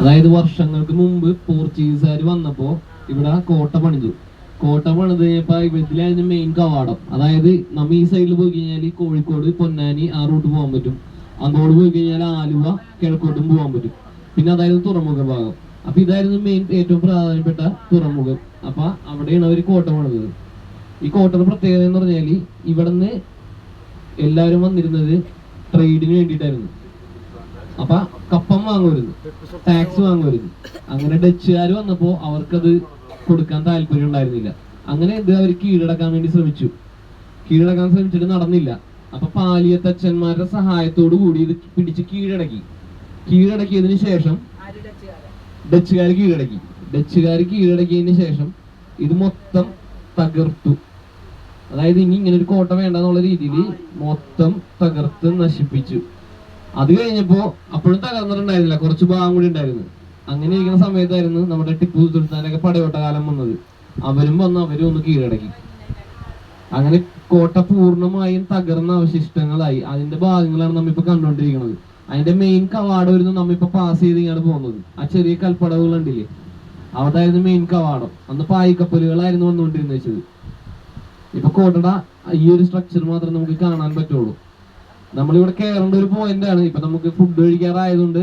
അതായത് വർഷങ്ങൾക്ക് മുമ്പ് പോർച്ചുഗീസുകാർ വന്നപ്പോ ഇവിടെ കോട്ട പണിതു. കോട്ട പണിത് കഴിഞ്ഞപ്പോ ഇതിലായിരുന്നു മെയിൻ കവാടം. അതായത് നമ്മ ഈ സൈഡിൽ പോയി കഴിഞ്ഞാൽ കോഴിക്കോട്, പൊന്നാനി ആ റൂട്ട് പോകാൻ പറ്റും. അങ്ങോട്ട് പോയി കഴിഞ്ഞാൽ ആലുവ, കിഴക്കോട്ടും പോകാൻ പറ്റും. പിന്നെ അതായത് തുറമുഖ ഭാഗം. അപ്പൊ ഇതായിരുന്നു മെയിൻ ഏറ്റവും പ്രധാനപ്പെട്ട തുറമുഖം. അപ്പൊ അവിടെയാണ് അവർ കോട്ട പണിതത്. ഈ കോട്ടയുടെ പ്രത്യേകത എന്ന് പറഞ്ഞാല് ഇവിടുന്ന് എല്ലാവരും വന്നിരുന്നത് ട്രേഡിന് വേണ്ടിയിട്ടായിരുന്നു. അപ്പൊ കപ്പം വാങ്ങുമായിരുന്നു, ടാക്സ് വാങ്ങുമായിരുന്നു. അങ്ങനെ ഡച്ചുകാർ വന്നപ്പോ അവർക്കത് കൊടുക്കാൻ താല്പര്യം ഉണ്ടായിരുന്നില്ല. അങ്ങനെ ഇത് അവർ കീഴടക്കാൻ വേണ്ടി ശ്രമിച്ചു. കീഴടക്കാൻ ശ്രമിച്ചിട്ട് നടന്നില്ല. അപ്പൊ പാലിയത്തച്ഛന്മാരുടെ സഹായത്തോടു കൂടി ഇത് പിടിച്ച് കീഴടക്കി. കീഴടക്കിയതിനു ശേഷം ഡച്ചുകാർ കീഴടക്കിയതിന് ശേഷം ഇത് മൊത്തം തകർത്തു. അതായത് ഇനി ഇങ്ങനെ ഒരു കോട്ട വേണ്ടെന്നുള്ള രീതിയിൽ മൊത്തം തകർത്ത് നശിപ്പിച്ചു. അത് കഴിഞ്ഞപ്പോ അപ്പോഴും തകർന്നിട്ടുണ്ടായിരുന്നില്ല, കുറച്ച് ഭാഗം കൂടി ഉണ്ടായിരുന്നു. അങ്ങനെ ഇരിക്കുന്ന സമയത്തായിരുന്നു നമ്മുടെ ടിപ്പു സുൽത്താനൊക്കെ പടയോട്ട കാലം വന്നത്. അവരും ഒന്ന് കീഴടക്കി. അങ്ങനെ കോട്ട പൂർണ്ണമായും തകർന്ന അവശിഷ്ടങ്ങളായി. അതിന്റെ ഭാഗങ്ങളാണ് നമ്മിപ്പോ കണ്ടുകൊണ്ടിരിക്കുന്നത്. അതിന്റെ മെയിൻ കവാടം വരുന്നു നമ്മിപ്പോ പാസ് ചെയ്ത് ഇങ്ങനെ പോകുന്നത്. ആ ചെറിയ കൽപ്പടവുകൾ ഉണ്ടില്ലേ, അവിടായിരുന്നു മെയിൻ കവാടം. അന്ന് പായ്ക്കപ്പലുകളായിരുന്നു വന്നുകൊണ്ടിരുന്നത് വെച്ചത്. ഇപ്പൊ കോട്ടയുടെ ഈ ഒരു സ്ട്രക്ചർ മാത്രമേ നമുക്ക് കാണാൻ പറ്റുള്ളൂ. നമ്മളിവിടെ കയറേണ്ട ഒരു പോയിന്റ് ആണ്. ഇപ്പൊ നമുക്ക് ഫുഡ് കഴിക്കാറായതുകൊണ്ട്